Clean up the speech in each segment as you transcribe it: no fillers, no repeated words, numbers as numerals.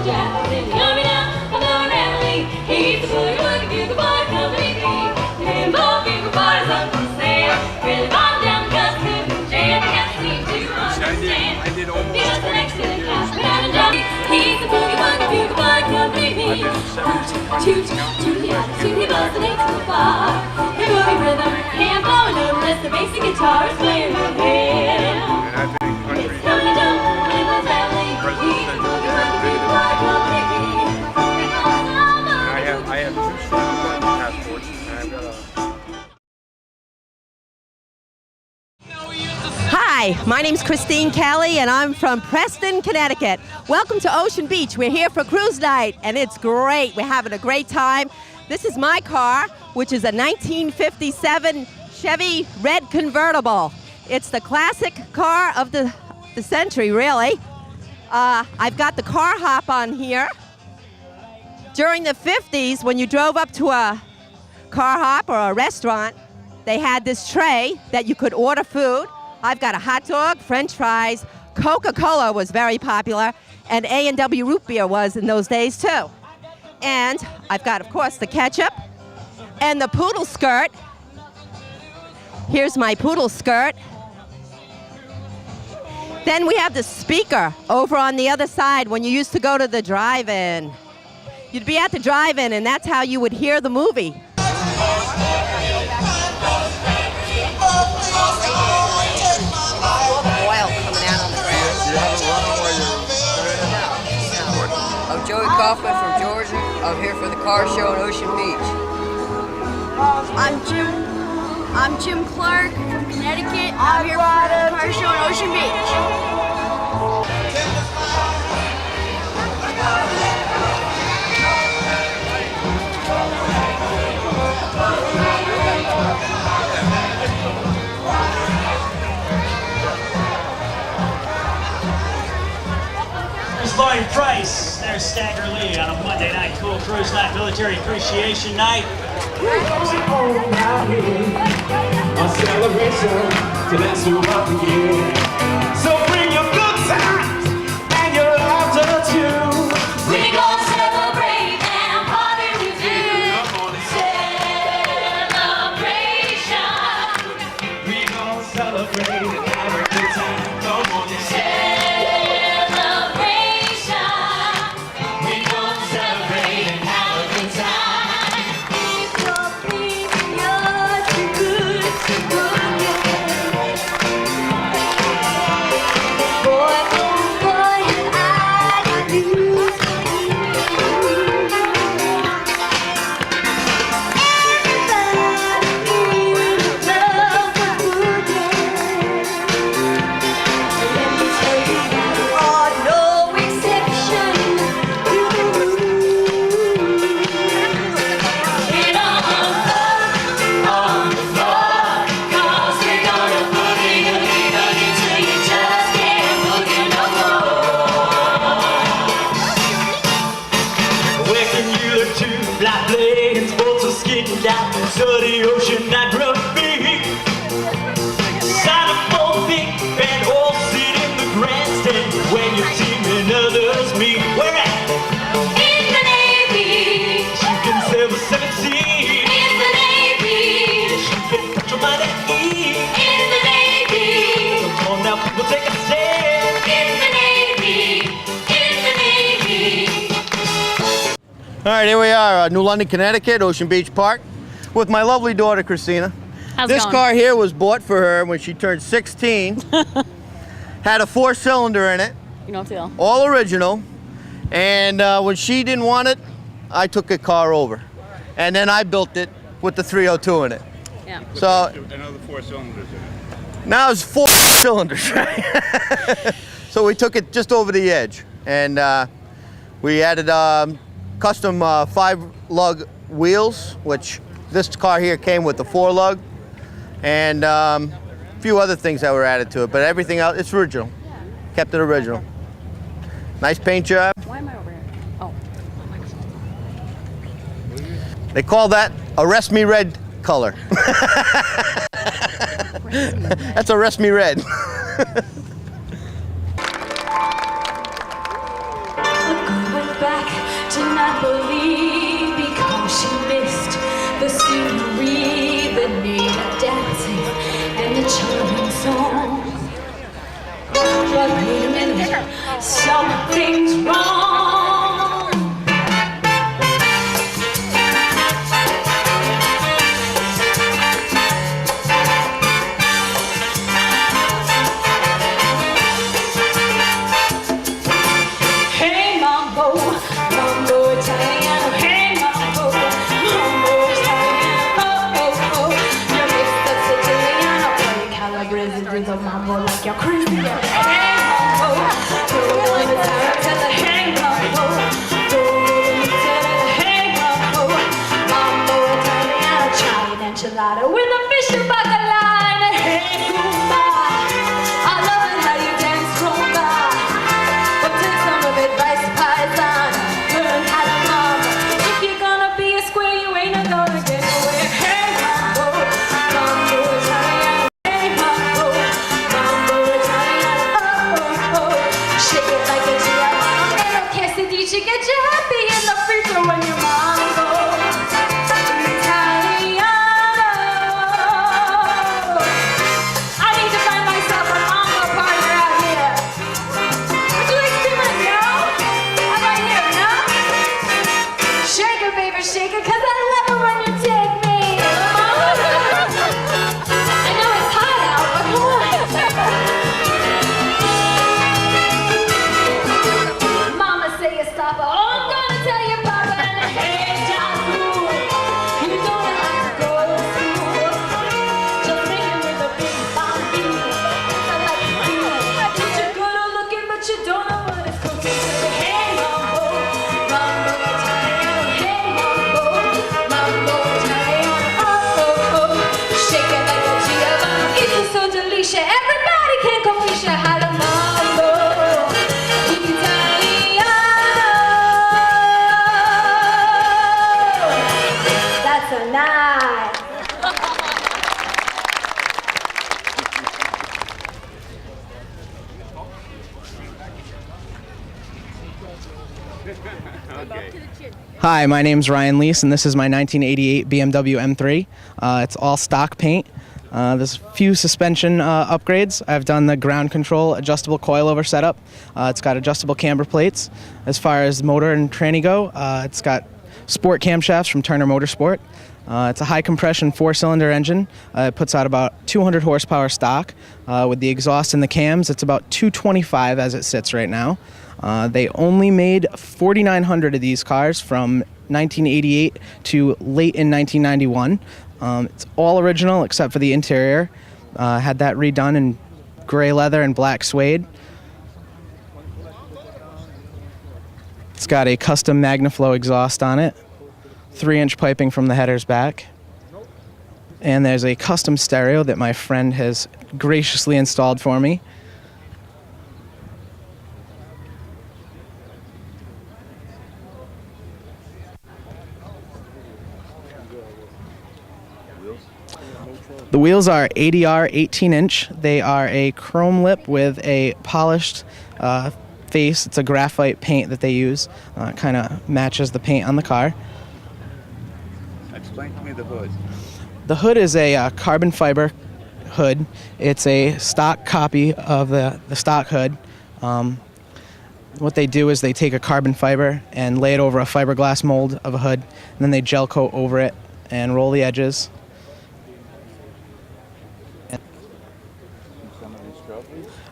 jack in the army now. I'm going rally. He's the boogie woogie bugle boy company B. And both bugle boys up for sale. Really bomb down the guts to the jail. They can't seem to understand. He was the next to the cash, but I'm a jockey. He's the boogie woogie bugle boy company B. Toot, toot, he was an 8 to a bar. He boogie rhythm, can't blow it up unless the basic guitar is playing with him. It's coming jump in the family. He's the boogie woogie bugle boy company B. I have 2 passports, and I've got a... Hi, my name's Christine Kelly and I'm from Preston, Connecticut. Welcome to Ocean Beach. We're here for cruise night and it's great. We're having a great time. This is my car, which is a 1957 Chevy red convertible. It's the classic car of the century, really. I've got the car hop on here. During the 50s, when you drove up to a car hop or a restaurant, they had this tray that you could order food. I've got a hot dog, French fries, Coca-Cola was very popular, and A&W root beer was in those days too. And I've got, of course, the ketchup and the poodle skirt. Here's my poodle skirt. Then we have the speaker over on the other side when you used to go to the drive-in. You'd be at the drive-in and that's how you would hear the movie. I'm Joey Kaufman from Georgia. I'm here for the car show in Ocean Beach. I'm Jim Clark from Connecticut. I'm here for the car show in Ocean Beach. Lloyd Price, there's Stagger Lee on a Monday night, cool cruise night, military appreciation night. A celebration to let's move up the year. So bring your good times and your laughter too. We gon' celebrate and party with you. Celebration. We gon' celebrate and have a good time. Come on and to the ocean at rugby. Sign up for the big band, all sit in the grandstand. When your team and others meet, where at? In the Navy. You can sail the 17. In the Navy. You can control by the E. In the Navy. Come on now, people, take a stand. In the Navy. In the Navy. All right, here we are, New London, Connecticut, Ocean Beach Park, with my lovely daughter, Christina. How's it This going? car here was bought for her when she turned 16. Had a 4-cylinder in it. You don't feel. All original. And when she didn't want it, I took the car over. And then I built it with the 302 in it. Yeah. So Another 4 cylinders in it. now it's 4 cylinders, right? So we took it just over the edge. And we added custom 5-lug wheels, which this car here came with the 4-lug, and a few other things that were added to it, but everything else, it's original. Kept it original. Nice paint job. Why am I over here? Oh. They call that Arrest Me Red color. That's Arrest Me Red. Look did not believe because she missed the scenery, the native dancing, and the charming song. But wait a minute, something's wrong. Hey mambo, mambo Italiano, hey mambo, mambo Italiano, oh oh oh. You're mixed up Siciliano, play Calabrese rhythm mambo like you're crazy. Hey mambo, go on the tarantella, hey mambo, go on the tarantella, hey mambo, mambo Italiano, Italian enchilada with a fish and bacala and a hey rumba. I love it how you dance rumba. But take some of advice, Python. Learn how to mambo. If you're gonna be a square, you ain't gonna get nowhere. Hey, mambo, mambo Italiano. Hey, mambo, mambo Italiano. Oh, oh, oh. Shake it like a Giovanni. And a quesadilla get you happy in the freezer when you mambo. Italiano. I need to find myself a mambo partner out here. Would you like to see my girl? How about you, no? Shake it, baby, shake it, 'cause I love it when you take me. I know it's hot out, but come on. Mama say you stop, oh, I'm gonna tell you, Papa, and hey, John, you don't have to go to school. Just make it with a big bomb beat. I like to do. You're good at looking, but you don't know what it's cooking. Hey, mambo, mambo Italiano. Hey, mambo, mambo Italiano. Oh, oh, oh. Shake it like a Giovanni. It's so delicious. Everybody can come wish you how to mambo Italiano. That's a night. Hi, my name's Ryan Leese, and this is my 1988 BMW M3. It's all stock paint. There's a few suspension upgrades. I've done the ground control adjustable coilover setup. It's got adjustable camber plates. As far as motor and tranny go, it's got sport camshafts from Turner Motorsport. It's a high compression 4-cylinder engine. It puts out about 200 horsepower stock. With the exhaust and the cams, it's about 225 as it sits right now. They only made 4,900 of these cars from 1988 to late in 1991. It's all original except for the interior. Had that redone in gray leather and black suede. It's got a custom MagnaFlow exhaust on it, 3-inch piping from the headers back. And there's a custom stereo that my friend has graciously installed for me. The wheels are ADR 18-inch. They are a chrome lip with a polished face. It's a graphite paint that they use. Kind of matches the paint on the car. Explain to me the hood. The hood is a carbon fiber hood. It's a stock copy of the stock hood. What they do is they take a carbon fiber and lay it over a fiberglass mold of a hood, and then they gel coat over it and roll the edges.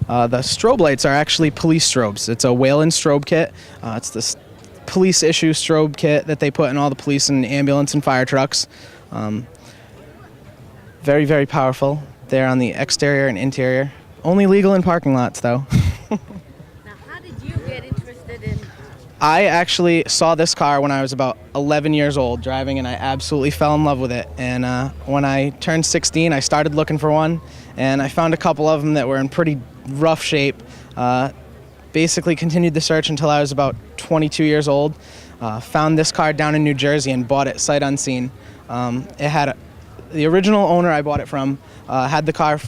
The strobe lights are actually police strobes. It's a Whalen strobe kit. It's this police issue strobe kit that they put in all the police and ambulance and fire trucks. Very, very powerful. They're on the exterior and interior. Only legal in parking lots, though. Now, how did you get interested in? I actually saw this car when I was about 11 years old driving, and I absolutely fell in love with it. And when I turned 16, I started looking for one, and I found a couple of them that were in pretty rough shape. Basically continued the search until I was about 22 years old. Found this car down in New Jersey and bought it sight unseen. It had the original owner I bought it from had the car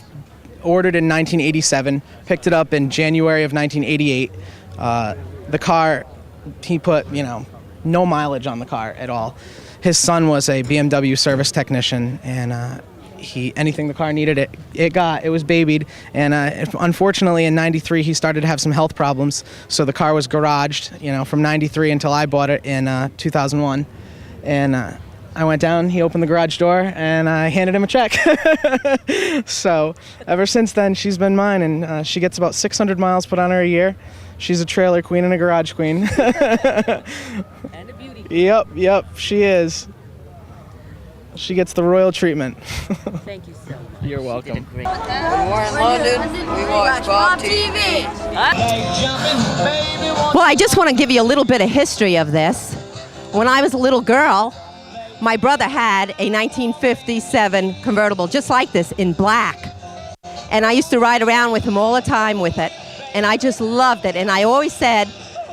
ordered in 1987, picked it up in January of 1988. The car, he put, no mileage on the car at all. His son was a BMW service technician, and anything the car needed, it got. It was babied, and unfortunately in '93 he started to have some health problems, so the car was garaged, from '93 until I bought it in 2001. And I went down, he opened the garage door, and I handed him a check. So ever since then, she's been mine, and she gets about 600 miles put on her a year. She's a trailer queen and a garage queen. And a beauty. Yep, she is. She gets the royal treatment. Thank you so much. You're welcome. When we're in London, we watch Bob TV. Well, I just want to give you a little bit of history of this. When I was a little girl, my brother had a 1957 convertible just like this in black. And I used to ride around with him all the time with it. And I just loved it. And I always said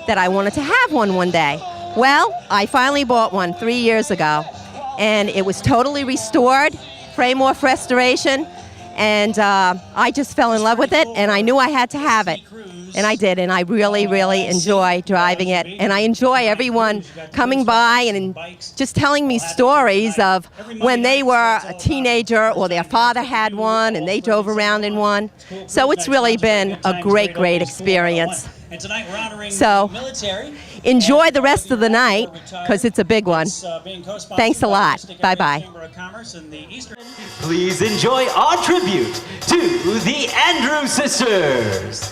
that I wanted to have one day. Well, I finally bought one 3 years ago. And it was totally restored, frame off restoration. And I just fell in love with it. And I knew I had to have it. And I did, and I really, really enjoy driving it. And I enjoy everyone coming by and just telling me stories of when they were a teenager or their father had one and they drove around in one. So it's really been a great, great experience. So enjoy the rest of the night, because it's a big one. Thanks a lot. Bye-bye. Please enjoy our tribute to the Andrews Sisters.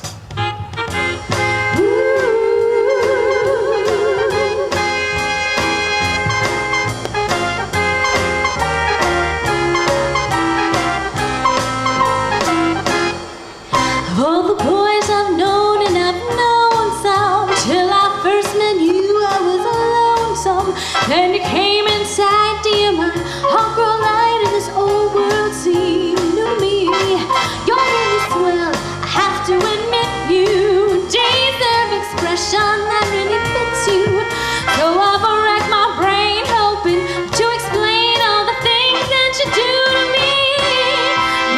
Of all the boys I've known, and I've known some, till I first met you I was lonesome. Then you came inside, dear, my heart grew light, and this old world seemed new to me. You're really swell, I have to admit, you days of expression that really fits you. So I've racked my brain hoping to explain all the things that you do to me.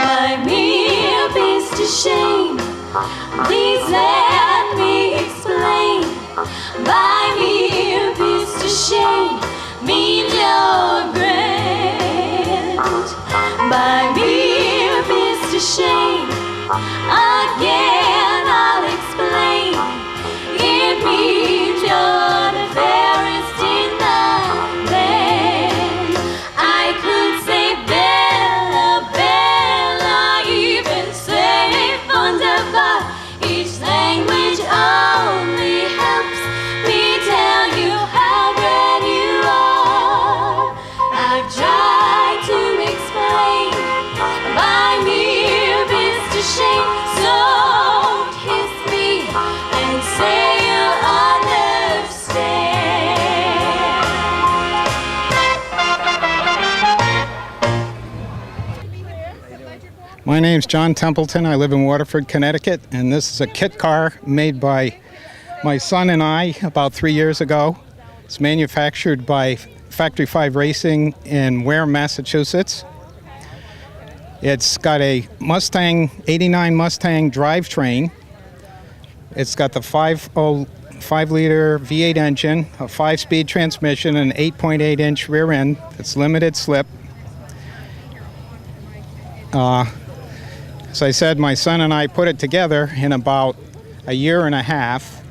My mere beast to shame, please let me explain. By mere beast to shame means you're grand. By mere beast to shame, again I'll explain. It means you're the fairest in the land. I could say Bella, Bella, even say wunderbar. Each language only helps me tell you how great you are. I've tried to explain by mere beast to shame. So kiss me and say you understand. My name's John Templeton. I live in Waterford, Connecticut, and this is a kit car made by my son and I about 3 years ago. It's manufactured by Factory 5 Racing in Wareham, Massachusetts. It's got a Mustang, 89 Mustang drivetrain. It's got the 5-liter V8 engine, a 5-speed transmission, and an 8.8-inch rear end. It's limited slip. As I said, my son and I put it together in about a year and a half,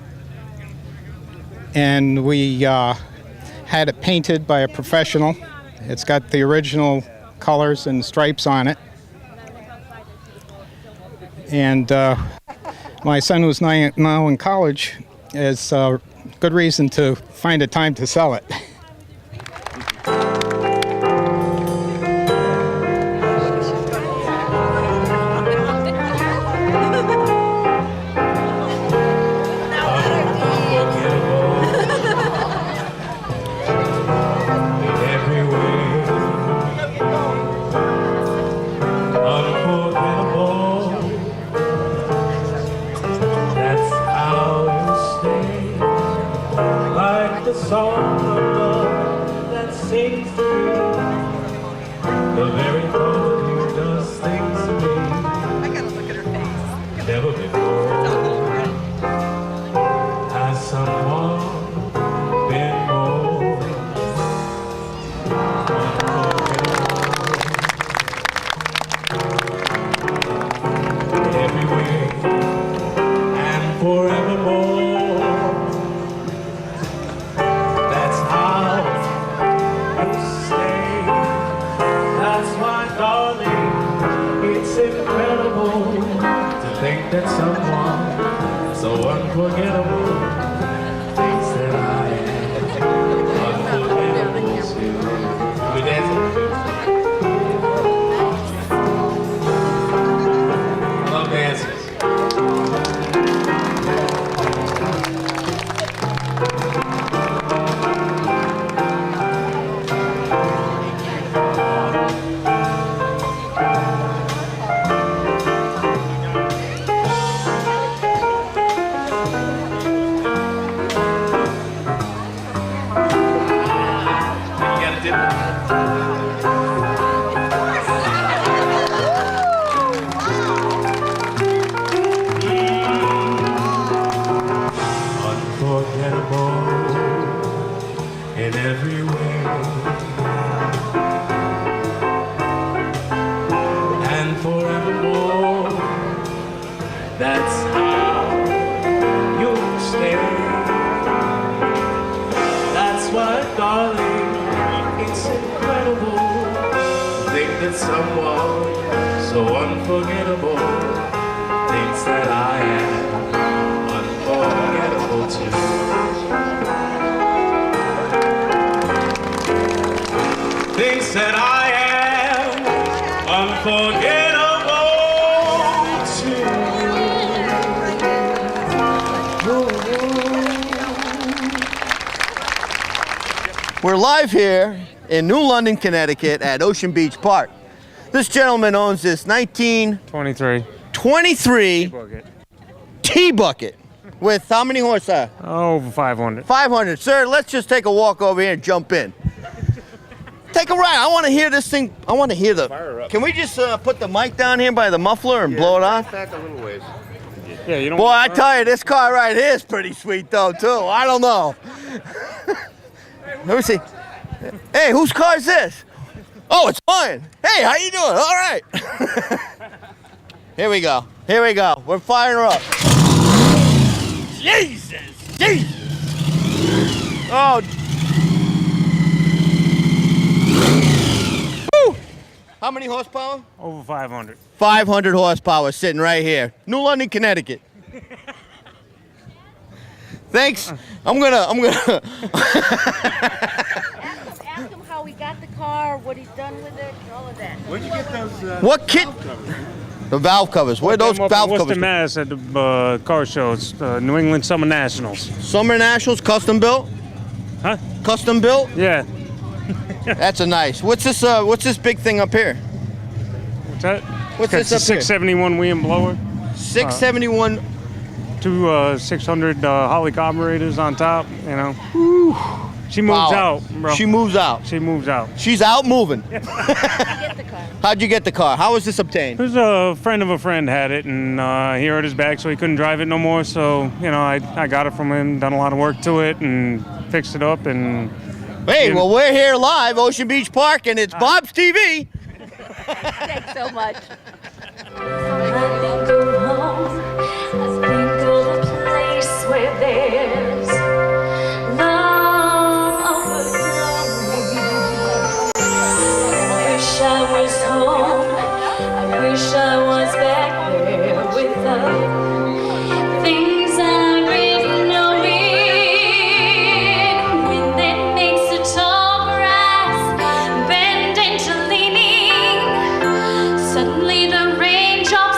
and we had it painted by a professional. It's got the original colors and stripes on it. And my son, who's now in college, is good reason to find a time to sell it. Song of love that sings to me. The very thought you does things to me. I gotta look at her face. Never before has someone been more think that someone so unforgettable thinks that I am unforgettable too. We dance. I love dances. In every way, and forevermore, that's how you'll stay. That's why, darling, it's incredible to think that someone so unforgettable thinks that I am unforgettable too. Thinks that I am unforgettable too. We're live here in New London, Connecticut at Ocean Beach Park. This gentleman owns this 1923 T-Bucket with how many horsepower? Over 500. 500. Sir, let's just take a walk over here and jump in. Take a ride. I want to hear this thing. I want to hear the. Can we just put the mic down here by the muffler and blow it off? Back a little ways. Yeah, you don't. Boy, I tell you, this car right here is pretty sweet though too. I don't know. Let me see. Hey, whose car is this? Oh, it's mine. Hey, how you doing? All right. Here we go. Here we go. We're firing her up. Jesus. Jesus. Oh. Woo. How many horsepower? Over 500. 500 horsepower sitting right here. New London, Connecticut. Thanks. I'm gonna. Ask him how he got the car, what he's done with it, all of that. Where'd you get those? What kit? The valve covers. Where are those valve covers? Worcester, Mass. At the car shows, New England Summer Nationals. Summer Nationals, custom built. Huh? Custom built. Yeah. That's a nice. What's this? What's this big thing up here? What's that? What's this up here? 671 William blower. 671. Two 600 Holly carburetors on top. You know. Whew. She moves out, bro. She moves out. She moves out. She's out moving. Get the car. How'd you get the car? How was this obtained? It was a friend of a friend had it, and he hurt his back, so he couldn't drive it no more. So, you know, I got it from him, done a lot of work to it, and fixed it up. And hey, well, we're here live, Ocean Beach Park, and it's Bob's TV. Thanks so much. I think of home, I think of a place where there's love overflowing. I wish I was home, I wish I was back there with the things I really knowing. When that makes the tall grass bend into leaning, suddenly the raindrops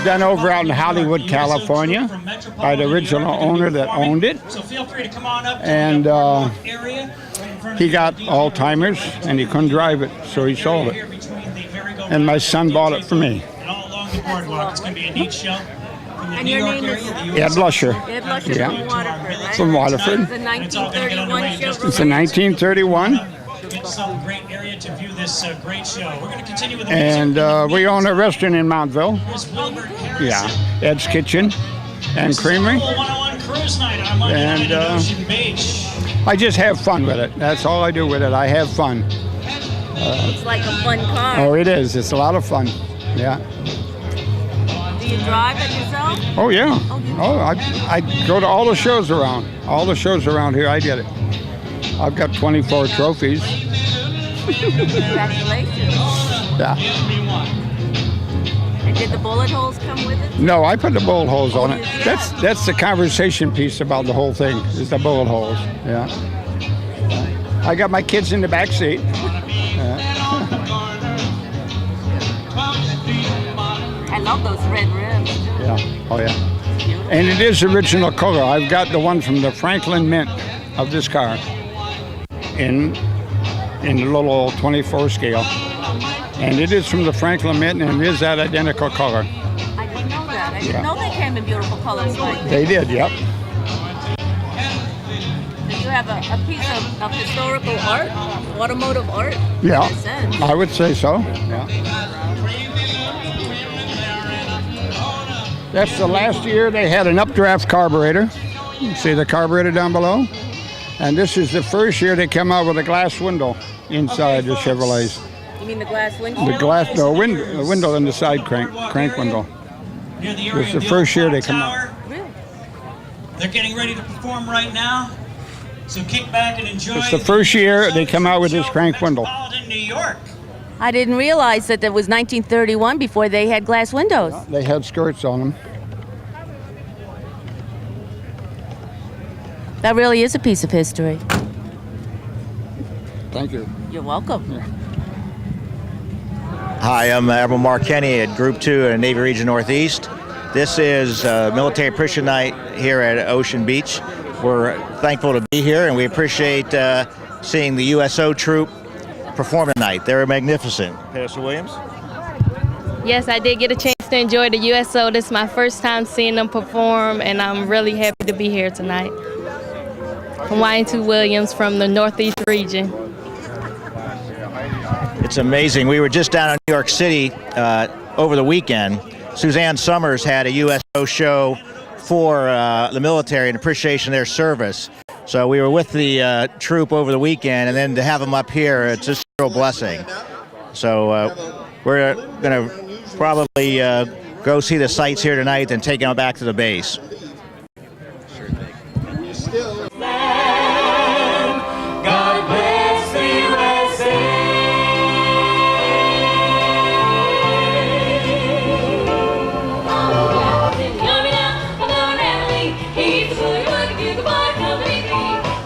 done over out in Hollywood, California, by the original owner that owned it. So feel free to come on up to And the area. Right in front he of got the Alzheimer's and he couldn't drive it, so he sold it. here between the merry-go-round And my son bought it for me. and all along the boardwalk. It's going to be a neat show. From the And New your York name area, is? the Ed Lusher. Ed Lusher Yeah. from Waterford, right? From Waterford. The 1931 It's a 1931. Get some great area to view this great show. We're going to continue with the And we own a restaurant in Montville. Here's Wilbert Harris. Yeah, Ed's Kitchen and Creamery. 101 Cruise Night on Monday night at Ocean Beach. I just have fun with it. That's all I do with it. I have fun. It's like a fun car. Oh, it is. It's a lot of fun. Yeah. Do you drive it yourself? Oh, yeah. Oh, I go to all the shows around. All the shows around here, I get it. I've got 24 trophies. Congratulations. Yeah. And did the bullet holes come with it? No, I put the bullet holes on it. That's the conversation piece about the whole thing, is the bullet holes. Yeah. I got my kids in the back seat. I love those red rims. Yeah. Oh, yeah. And it is original color. I've got the one from the Franklin Mint of this car in the little 24 scale. And it is from the Franklin Mint, and it is that identical color. I didn't know that. I didn't know they came in beautiful colors like this. They did, yep. Do you have a piece of historical art, automotive art? Yeah, In a sense. I would say so. Yeah. That's the last year they had an updraft carburetor. You see the carburetor down below? And this is the first year they came out with a glass window inside the Chevrolets. You mean the glass window? The glass, no, the window in the side crank window. Near the It's the first year they come out. Really? They're getting ready to perform right now. So kick back and enjoy. It's the first year they come out with this crank window. Metropolitan New York. I didn't realize that it was 1931 before they had glass windows. They had skirts on them. That really is a piece of history. Thank you. You're welcome. Hi, I'm Admiral Mark Kenny at Group 2 in Navy Region Northeast. This is Military Appreciation Night here at Ocean Beach. We're thankful to be here, and we appreciate seeing the USO troop perform tonight. They were magnificent. Pastor Williams? Yes, I did get a chance to enjoy the USO. This is my first time seeing them perform, and I'm really happy to be here tonight. I'm Y2 Williams from the Northeast region. It's amazing. We were just down in New York City over the weekend. Suzanne Summers had a USO show for the military in appreciation of their service. So we were with the troop over the weekend, and then to have them up here, it's just a real blessing. So we're going to probably go see the sights here tonight and take them back to the base. God bless the USA. Coming out, I'm going to leave. He's the boogie woogie bugle boy company B.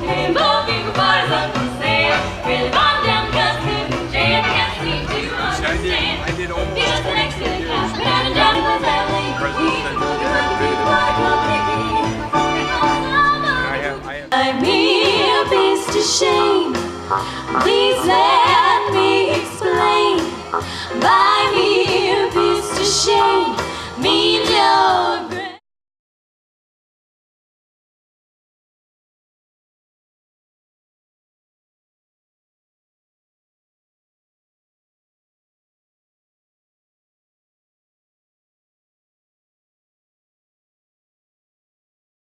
Them both bugle boys up for sale. Really bomb down custom jam. Can't seem to understand. Because the next to the couch, down and Johnny was Ellie. He's the boogie woogie bugle boy company B. Buy me a beast to shame. Please let me explain. Buy me a beast to shame. Me Joe.